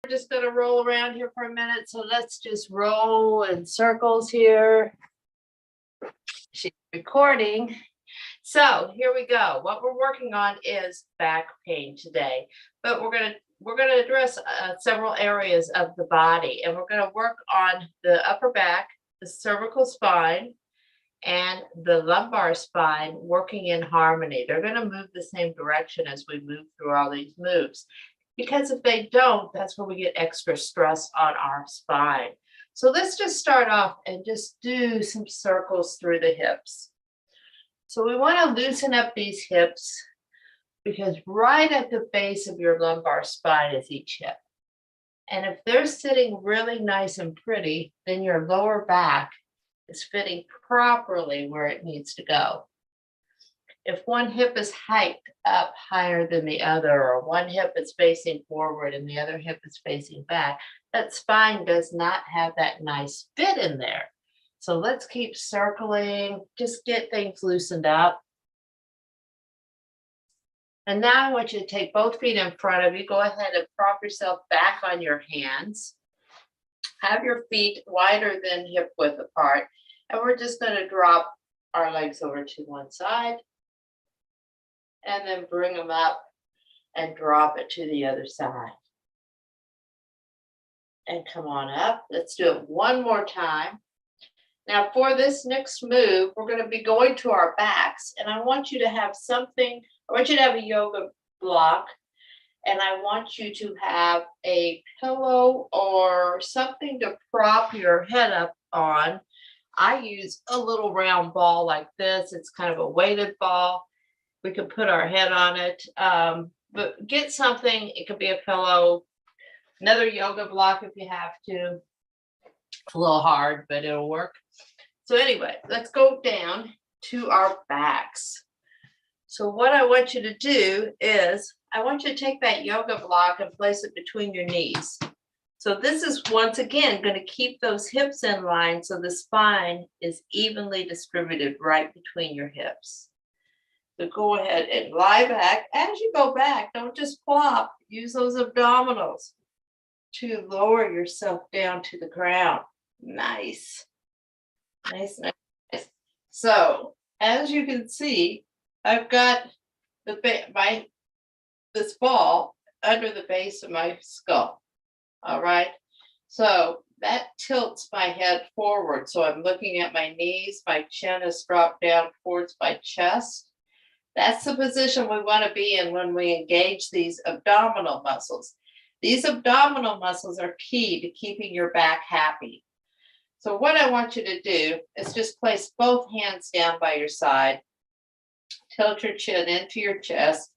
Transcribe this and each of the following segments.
just going to roll around here for a minute. So let's just roll in circles here. She's recording. So here we go. What we're working on is back pain today, but we're going to address several areas of the body, and we're going to work on the upper back, the cervical spine, and the lumbar spine working in harmony. They're going to move the same direction as we move through all these moves. Because if they don't, that's where we get extra stress on our spine. So let's just start off and just do some circles through the hips. So we want to loosen up these hips because right at the base of your lumbar spine is each hip. And if they're sitting really nice and pretty, then your lower back is fitting properly where it needs to go. If one hip is hiked up higher than the other, or one hip is facing forward and the other hip is facing back, that spine does not have that nice fit in there. So let's keep circling, just get things loosened up. And now I want you to take both feet in front of you. Go ahead and prop yourself back on your hands. Have your feet wider than hip width apart. And we're just going to drop our legs over to one side. And then bring them up and drop it to the other side. And come on up. Let's do it one more time. Now for this next move, we're going to be going to our backs. And I want you to have something, I want you to have a yoga block. And I want you to have a pillow or something to prop your head up on. I use a little round ball like this. It's kind of a weighted ball. We could put our head on it, but get something. It could be a pillow, another yoga block if you have to. It's a little hard, but it'll work. So anyway, let's go down to our backs. So what I want you to do is I want you to take that yoga block and place it between your knees. So this is once again going to keep those hips in line so the spine is evenly distributed right between your hips. So go ahead and lie back. As you go back, don't just plop. Use those abdominals to lower yourself down to the ground. Nice. Nice, nice. So as you can see, I've got this ball under the base of my skull. All right. So that tilts my head forward. So I'm looking at my knees. My chin is dropped down towards my chest. That's the position we want to be in when we engage these abdominal muscles. These abdominal muscles are key to keeping your back happy. So what I want you to do is just place both hands down by your side. Tilt your chin into your chest.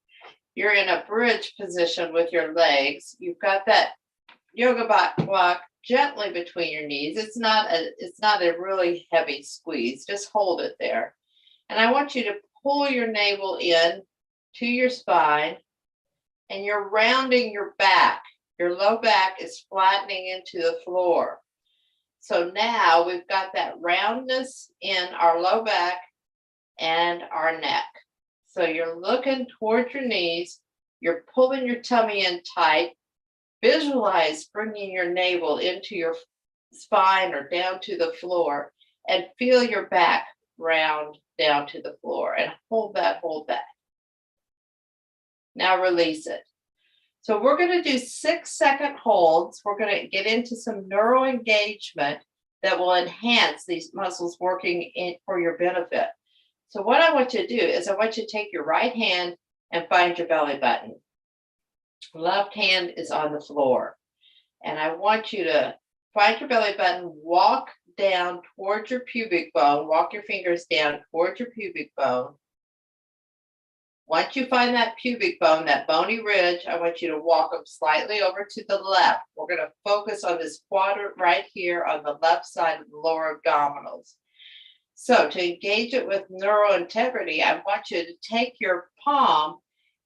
You're in a bridge position with your legs. You've got that yoga block gently between your knees. It's not a really heavy squeeze. Just hold it there. And I want you to pull your navel in to your spine, and you're rounding your back. Your low back is flattening into the floor. So now we've got that roundness in our low back and our neck. So you're looking towards your knees. You're pulling your tummy in tight. Visualize bringing your navel into your spine or down to the floor, and feel your back round down to the floor, and hold that, hold that. Now release it. So we're going to do 6-second holds. We're going to get into some neuro engagement that will enhance these muscles working for your benefit. So what I want you to do is I want you to take your right hand and find your belly button. Left hand is on the floor. And I want you to find your belly button, walk down towards your pubic bone, walk your fingers down towards your pubic bone. Once you find that pubic bone, that bony ridge, I want you to walk them slightly over to the left. We're going to focus on this quadrant right here on the left side of the lower abdominals. So to engage it with neurointegrity, I want you to take your palm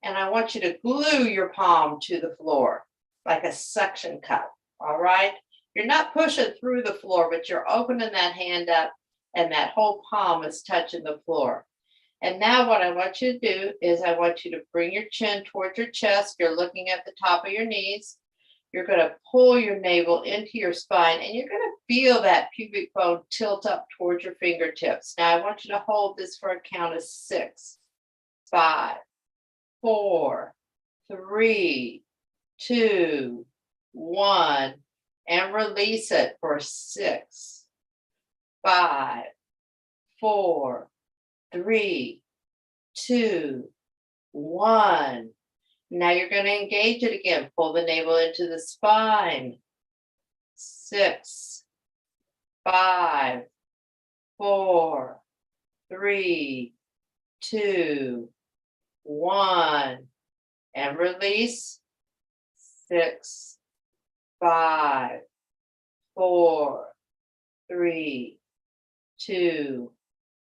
and I want you to glue your palm to the floor like a suction cup. All right. You're not pushing through the floor, but you're opening that hand up and that whole palm is touching the floor. And now what I want you to do is I want you to bring your chin towards your chest. You're looking at the top of your knees. You're going to pull your navel into your spine and you're going to feel that pubic bone tilt up towards your fingertips. Now I want you to hold this for a count of 6, 5, 4, 3, 2, 1, and release it for 6, 5, 4, 3, 2, 1. Now you're going to engage it again. Pull the navel into the spine. 6, 5, 4, 3, 2, 1. And release. 6, 5, 4, 3, 2,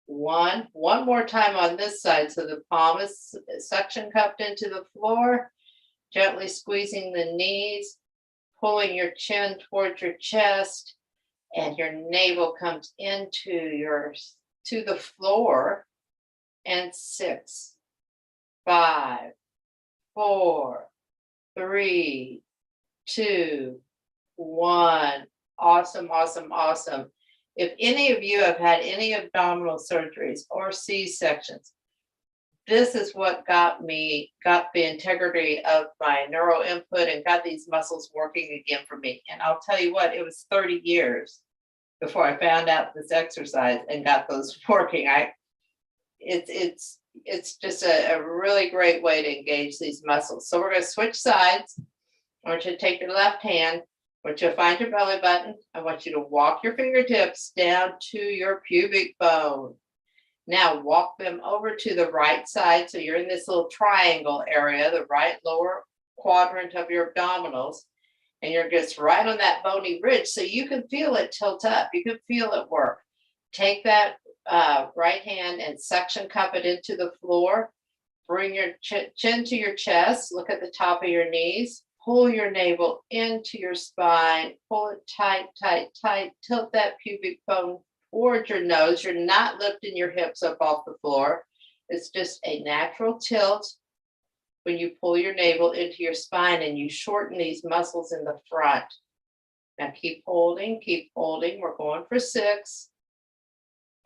1. One more time on this side. So the palm is suction cupped into the floor, gently squeezing the knees, pulling your chin towards your chest, and your navel comes to the floor. And 6, 5, 4, 3, 2, 1. Awesome, awesome, awesome. If any of you have had any abdominal surgeries or C-sections, this is what got the integrity of my neural input and got these muscles working again for me. And I'll tell you what, it was 30 years before I found out this exercise and got those working. It's just a really great way to engage these muscles. So we're going to switch sides. I want you to take your left hand. I want you to find your belly button. I want you to walk your fingertips down to your pubic bone. Now walk them over to the right side. So you're in this little triangle area, the right lower quadrant of your abdominals. And you're just right on that bony ridge. So you can feel it tilt up. You can feel it work. Take that right hand and suction cup it into the floor. Bring your chin to your chest. Look at the top of your knees. Pull your navel into your spine. Pull it tight, tight, tight. Tilt that pubic bone towards your nose. You're not lifting your hips up off the floor. It's just a natural tilt when you pull your navel into your spine and you shorten these muscles in the front. Now keep holding, keep holding. We're going for 6.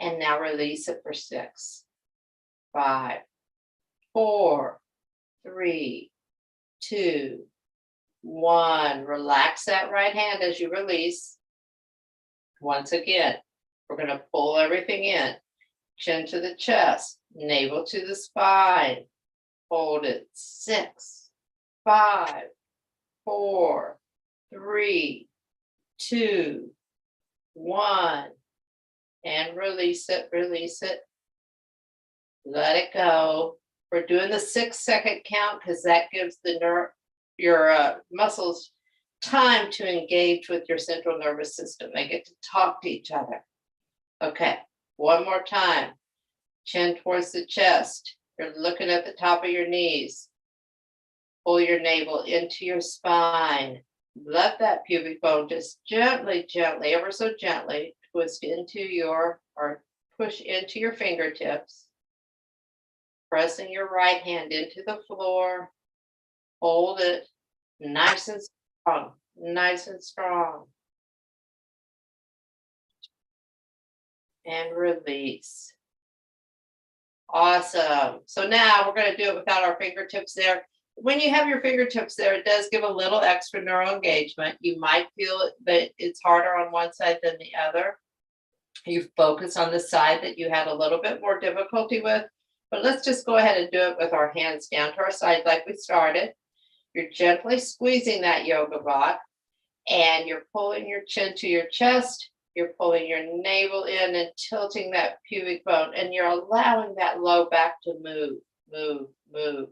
And now release it for 6, 5, 4, 3, 2, 1. Relax that right hand as you release. Once again, we're going to pull everything in. Chin to the chest, navel to the spine. Hold it. 6, 5, 4, 3, 2, 1. And release it, release it. Let it go. We're doing the 6-second count because that gives your muscles time to engage with your central nervous system. They get to talk to each other. Okay, one more time. Chin towards the chest. You're looking at the top of your knees. Pull your navel into your spine. Let that pubic bone just gently, gently, ever so gently, twist into or push into your fingertips. Pressing your right hand into the floor. Hold it nice and strong, nice and strong. And release. Awesome. So now we're going to do it without our fingertips there. When you have your fingertips there, it does give a little extra neural engagement. You might feel that it's harder on one side than the other. You focus on the side that you had a little bit more difficulty with, but let's just go ahead and do it with our hands down to our side like we started. You're gently squeezing that yoga block and you're pulling your chin to your chest. You're pulling your navel in and tilting that pubic bone, and you're allowing that low back to move, move, move.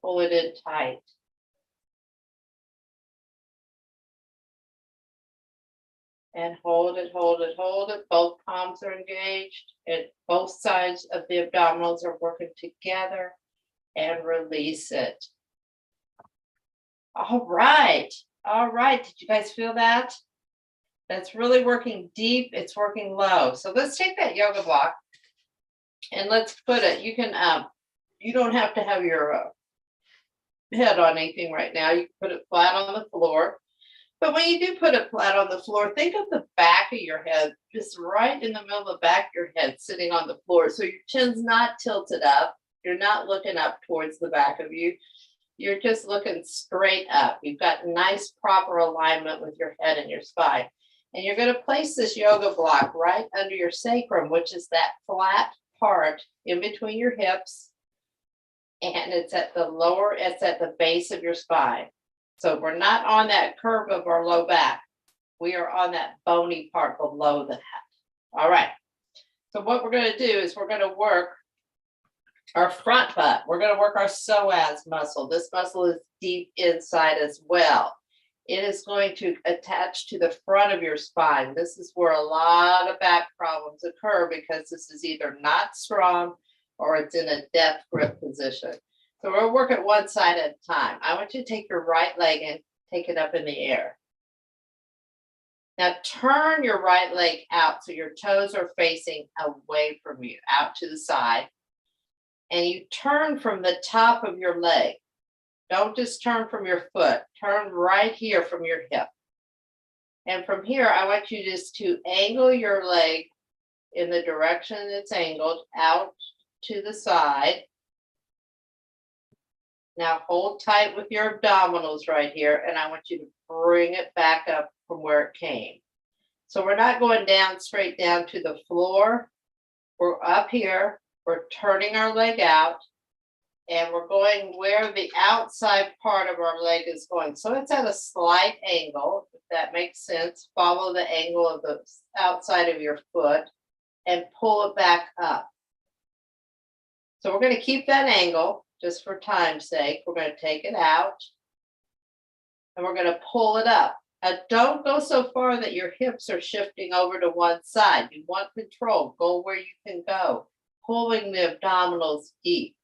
Pull it in tight. And hold it, hold it, hold it. Both palms are engaged and both sides of the abdominals are working together, and release it. All right. All right. Did you guys feel that? That's really working deep. It's working low. So let's take that yoga block and let's put it, you don't have to have your head on anything right now. You can put it flat on the floor. But when you do put it flat on the floor, think of the back of your head, just right in the middle of the back of your head, sitting on the floor. So your chin's not tilted up. You're not looking up towards the back of you. You're just looking straight up. You've got nice, proper alignment with your head and your spine. And you're going to place this yoga block right under your sacrum, which is that flat part in between your hips. And it's at the base of your spine. So we're not on that curve of our low back. We are on that bony part below the head. All right. So what we're going to do is we're going to work our front butt. We're going to work our psoas muscle. This muscle is deep inside as well. It is going to attach to the front of your spine. This is where a lot of back problems occur because this is either not strong or it's in a death grip position. So we'll work it one side at a time. I want you to take your right leg and take it up in the air. Now turn your right leg out so your toes are facing away from you, out to the side. And you turn from the top of your leg. Don't just turn from your foot. Turn right here from your hip. And from here, I want you just to angle your leg in the direction it's angled out to the side. Now hold tight with your abdominals right here, and I want you to bring it back up from where it came. So we're not going down straight down to the floor. We're up here. We're turning our leg out, and we're going where the outside part of our leg is going. So it's at a slight angle, if that makes sense. Follow the angle of the outside of your foot and pull it back up. So we're going to keep that angle just for time's sake. We're going to take it out, and we're going to pull it up. Don't go so far that your hips are shifting over to one side. You want control. Go where you can go, pulling the abdominals deep.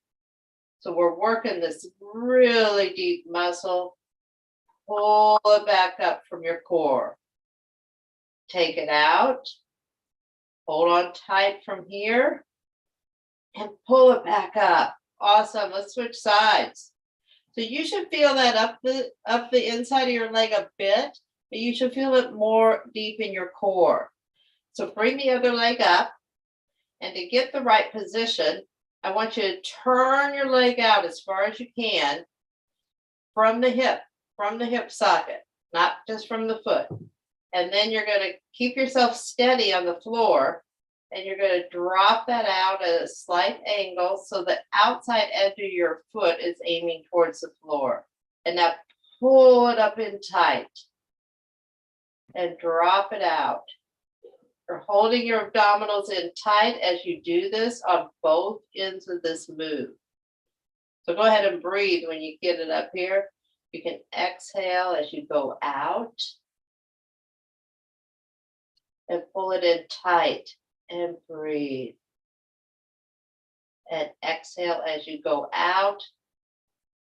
So we're working this really deep muscle. Pull it back up from your core. Take it out. Hold on tight from here and pull it back up. Awesome. Let's switch sides. So you should feel that up the inside of your leg a bit, but you should feel it more deep in your core. So bring the other leg up, and to get the right position, I want you to turn your leg out as far as you can from the hip socket, not just from the foot. And then you're going to keep yourself steady on the floor, and you're going to drop that out at a slight angle so the outside edge of your foot is aiming towards the floor. And now pull it up in tight and drop it out. You're holding your abdominals in tight as you do this on both ends of this move. So go ahead and breathe when you get it up here. You can exhale as you go out and pull it in tight and breathe. And exhale as you go out.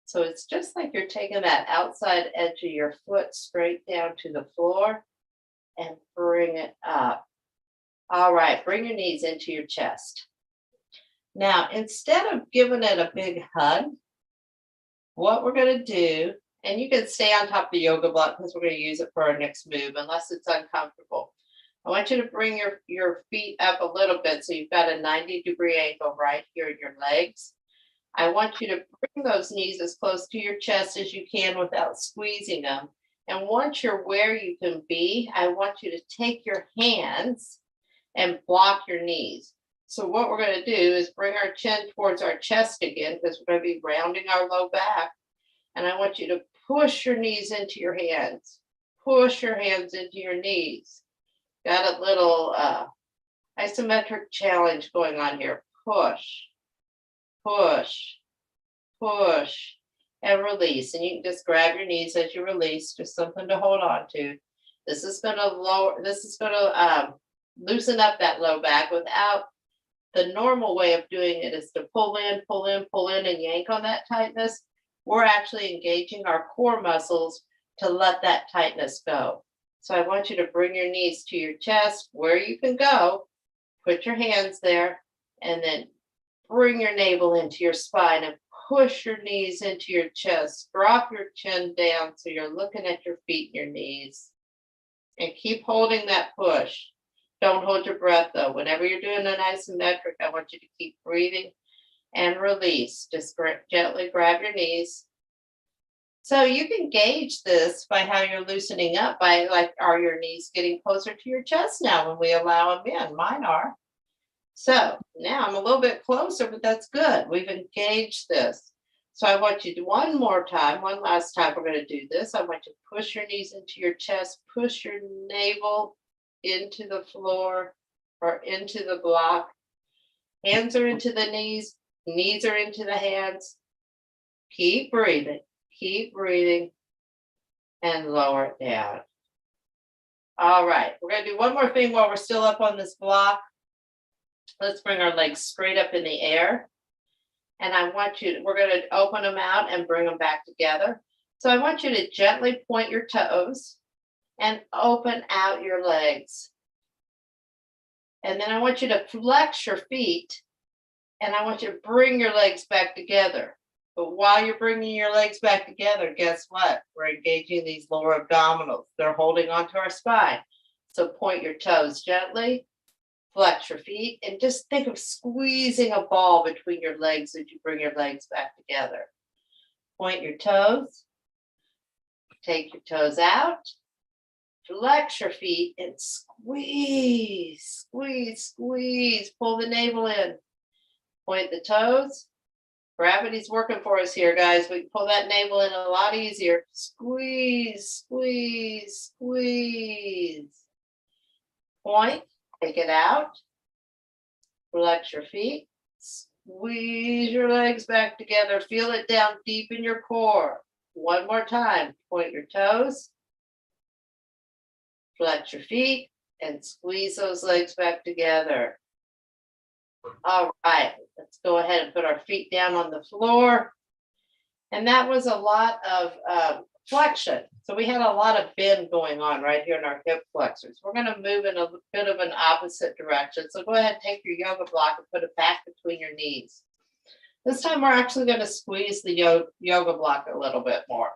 So it's just like you're taking that outside edge of your foot straight down to the floor and bring it up. All right, bring your knees into your chest. Now, instead of giving it a big hug, what we're going to do, and you can stay on top of the yoga block because we're going to use it for our next move unless it's uncomfortable. I want you to bring your feet up a little bit so you've got a 90-degree angle right here in your legs. I want you to bring those knees as close to your chest as you can without squeezing them. And once you're where you can be, I want you to take your hands and block your knees. So what we're going to do is bring our chin towards our chest again because we're going to be rounding our low back. And I want you to push your knees into your hands. Push your hands into your knees. Got a little isometric challenge going on here. Push, push, push, and release. And you can just grab your knees as you release, just something to hold on to. This is going to loosen up that low back without the normal way of doing it is to pull in, pull in, pull in, and yank on that tightness. We're actually engaging our core muscles to let that tightness go. So I want you to bring your knees to your chest where you can go, put your hands there, and then bring your navel into your spine and push your knees into your chest. Drop your chin down so you're looking at your feet and your knees. And keep holding that push. Don't hold your breath though. Whenever you're doing an isometric, I want you to keep breathing and release. Just gently grab your knees. So you can gauge this by how you're loosening up by like, are your knees getting closer to your chest now when we allow them in? Mine are. So now I'm a little bit closer, but that's good. We've engaged this. So I want you to one last time, we're going to do this. I want you to push your knees into your chest, push your navel into the floor or into the block. Hands are into the knees are into the hands. Keep breathing, and lower it down. All right, we're going to do one more thing while we're still up on this block. Let's bring our legs straight up in the air. And we're going to open them out and bring them back together. So I want you to gently point your toes and open out your legs. And then I want you to flex your feet and I want you to bring your legs back together. But while you're bringing your legs back together, guess what? We're engaging these lower abdominals. They're holding onto our spine. So point your toes gently, flex your feet, and just think of squeezing a ball between your legs as you bring your legs back together. Point your toes, take your toes out, flex your feet, and squeeze, pull the navel in. Point the toes. Gravity's working for us here, guys. We can pull that navel in a lot easier. Squeeze. Point, take it out. Flex your feet. Squeeze your legs back together. Feel it down deep in your core. One more time. Point your toes. Flex your feet and squeeze those legs back together. All right, let's go ahead and put our feet down on the floor. And that was a lot of flexion. So we had a lot of bend going on right here in our hip flexors. We're going to move in a bit of an opposite direction. So go ahead and take your yoga block and put it back between your knees. This time we're actually going to squeeze the yoga block a little bit more.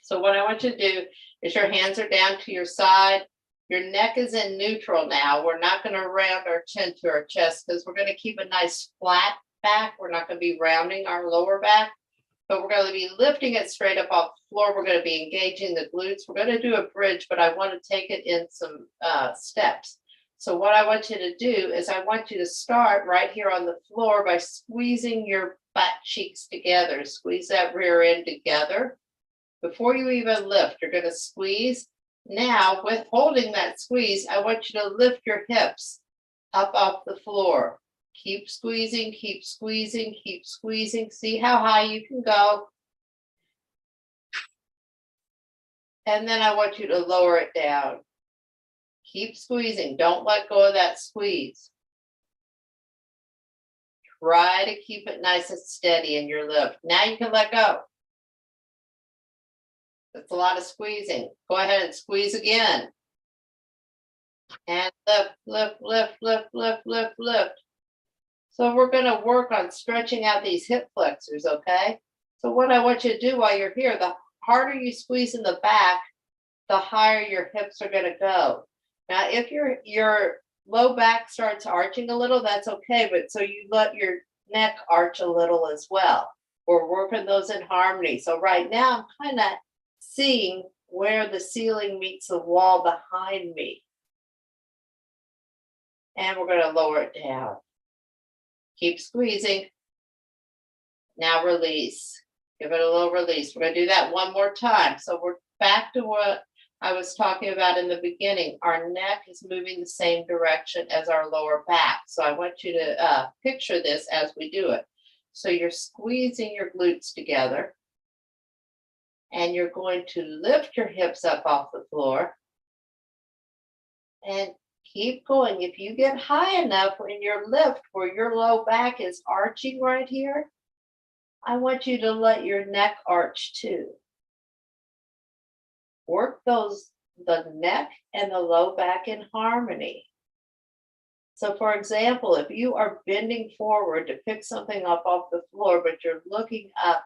So what I want you to do is your hands are down to your side. Your neck is in neutral now. We're not going to round our chin to our chest because we're going to keep a nice flat back. We're not going to be rounding our lower back, but we're going to be lifting it straight up off the floor. We're going to be engaging the glutes. We're going to do a bridge, but I want to take it in some steps. So what I want you to do is I want you to start right here on the floor by squeezing your butt cheeks together. Squeeze that rear end together. Before you even lift, you're going to squeeze. Now, with holding that squeeze, I want you to lift your hips up off the floor. Keep squeezing. See how high you can go. And then I want you to lower it down. Keep squeezing. Don't let go of that squeeze. Try to keep it nice and steady in your lift. Now you can let go. That's a lot of squeezing. Go ahead and squeeze again. And lift. So we're going to work on stretching out these hip flexors, okay? So what I want you to do while you're here, the harder you squeeze in the back, the higher your hips are going to go. Now, if your low back starts arching a little, that's okay, but so you let your neck arch a little as well. We're working those in harmony. So right now, I'm kind of seeing where the ceiling meets the wall behind me. And we're going to lower it down. Keep squeezing. Now release. Give it a little release. We're going to do that one more time. So we're back to what I was talking about in the beginning. Our neck is moving the same direction as our lower back. So I want you to picture this as we do it. So you're squeezing your glutes together. And you're going to lift your hips up off the floor. And keep going. If you get high enough in your lift where your low back is arching right here, I want you to let your neck arch too. Work the neck and the low back in harmony. So for example, if you are bending forward to pick something up off the floor, but you're looking up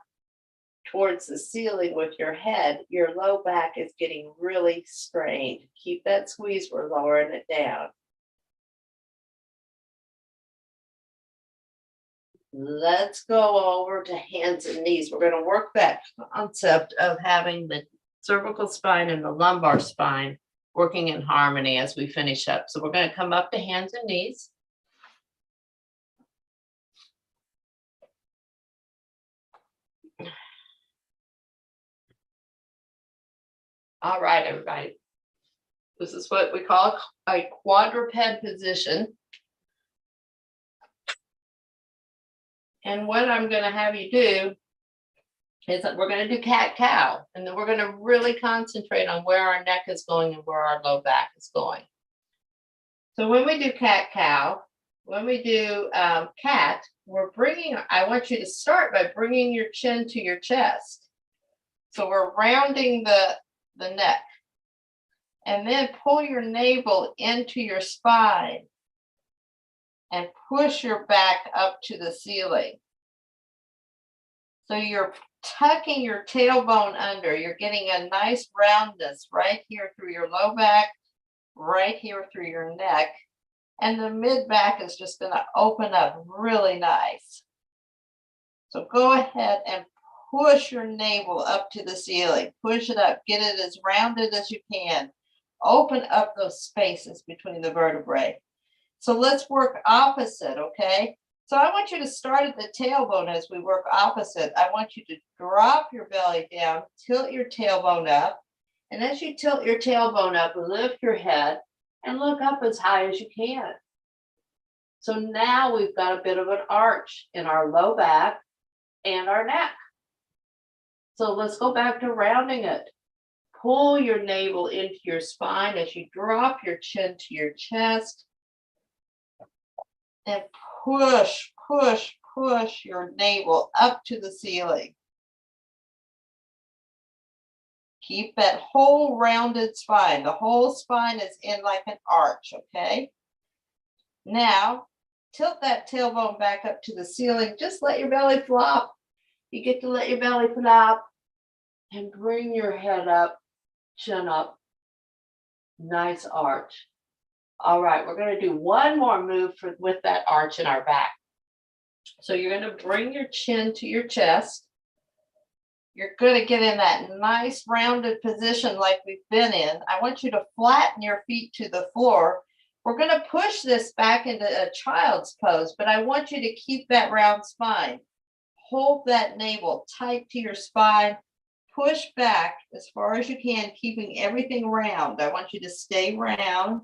towards the ceiling with your head, your low back is getting really strained. Keep that squeeze, we're lowering it down. Let's go over to hands and knees. We're going to work that concept of having the cervical spine and the lumbar spine working in harmony as we finish up. So we're going to come up to hands and knees. All right, everybody. This is what we call a quadruped position. And what I'm going to have you do is that we're going to do cat-cow, and then we're going to really concentrate on where our neck is going and where our low back is going. So when we do cat-cow, when we do cat, I want you to start by bringing your chin to your chest. So we're rounding the neck, and then pull your navel into your spine and push your back up to the ceiling. So you're tucking your tailbone under. You're getting a nice roundness right here through your low back, right here through your neck. And the mid back is just going to open up really nice. So go ahead and push your navel up to the ceiling. Push it up. Get it as rounded as you can. Open up those spaces between the vertebrae. So let's work opposite, okay? So I want you to start at the tailbone as we work opposite. I want you to drop your belly down, tilt your tailbone up. And as you tilt your tailbone up, lift your head and look up as high as you can. So now we've got a bit of an arch in our low back and our neck. So let's go back to rounding it. Pull your navel into your spine as you drop your chin to your chest. And push, push, push your navel up to the ceiling. Keep that whole rounded spine. The whole spine is in like an arch, okay? Now, tilt that tailbone back up to the ceiling. Just let your belly flop. You get to let your belly flop and bring your head up, chin up. Nice arch. All right, we're going to do one more move with that arch in our back. So you're going to bring your chin to your chest. You're going to get in that nice rounded position like we've been in. I want you to flatten your feet to the floor. We're going to push this back into a child's pose, but I want you to keep that round spine. Hold that navel tight to your spine. Push back as far as you can, keeping everything round. I want you to stay round.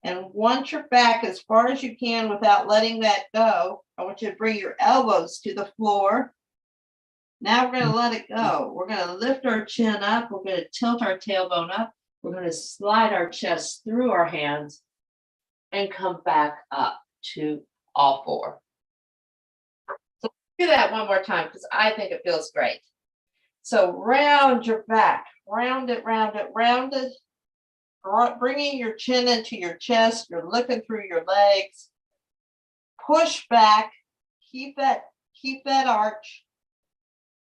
And once you're back as far as you can without letting that go, I want you to bring your elbows to the floor. Now we're going to let it go. We're going to lift our chin up. We're going to tilt our tailbone up. We're going to slide our chest through our hands and come back up to all four. So do that one more time because I think it feels great. So round your back, round it, round it, round it. Bringing your chin into your chest. You're looking through your legs. Push back. Keep that arch.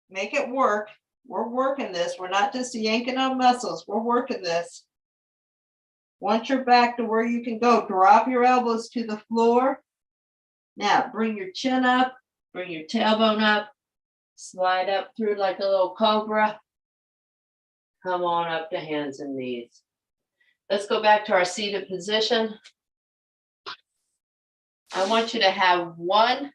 Make it work. We're working this. We're not just yanking on muscles. We're working this. Once you're back to where you can go, drop your elbows to the floor. Now bring your chin up, bring your tailbone up, slide up through like a little cobra. Come on up to hands and knees. Let's go back to our seated position. I want you to have one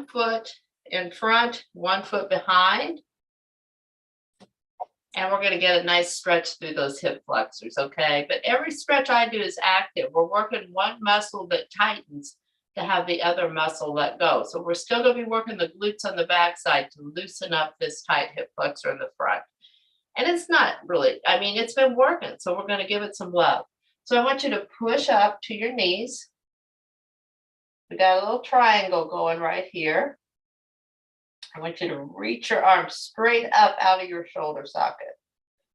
foot in front, 1 foot behind. And we're going to get a nice stretch through those hip flexors, okay? But every stretch I do is active. We're working one muscle that tightens to have the other muscle let go. So we're still going to be working the glutes on the backside to loosen up this tight hip flexor in the front. And it's not really, I mean, it's been working. So we're going to give it some love. So I want you to push up to your knees. We got a little triangle going right here. I want you to reach your arms straight up out of your shoulder socket.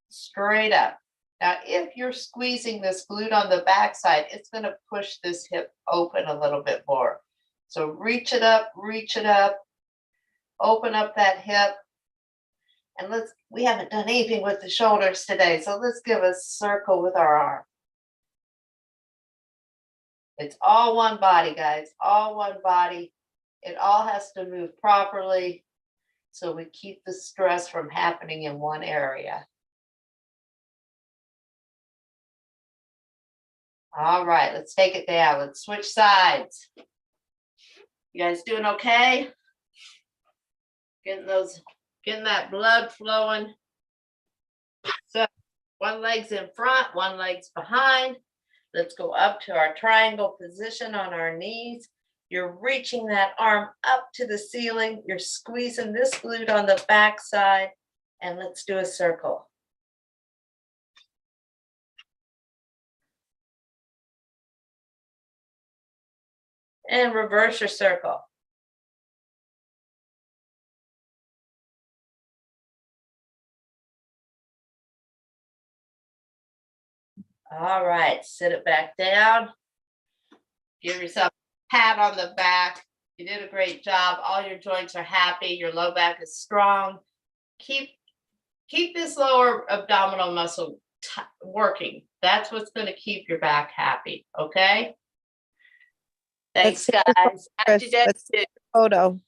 Straight up. Now, if you're squeezing this glute on the backside, it's going to push this hip open a little bit more. So reach it up, open up that hip. And we haven't done anything with the shoulders today, so let's give a circle with our arm. It's all one body, guys, all one body. It all has to move properly so we keep the stress from happening in one area. All right, let's take it down. Let's switch sides. You guys doing okay? Getting that blood flowing. So one leg's in front, one leg's behind. Let's go up to our triangle position on our knees. You're reaching that arm up to the ceiling. You're squeezing this glute on the back side. And let's do a circle. And reverse your circle. All right, sit it back down. Give yourself a pat on the back. You did a great job. All your joints are happy. Your low back is strong. Keep this lower abdominal muscle working. That's what's going to keep your back happy. Okay. Thanks, guys. Let's take a photo.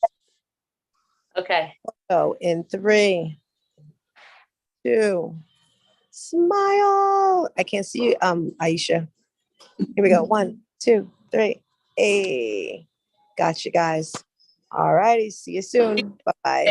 Okay. So in 3, 2, smile. I can't see you, Aisha. Here we go. 1, 2, 3. Hey, got you guys. All righty. See you soon. Bye-bye.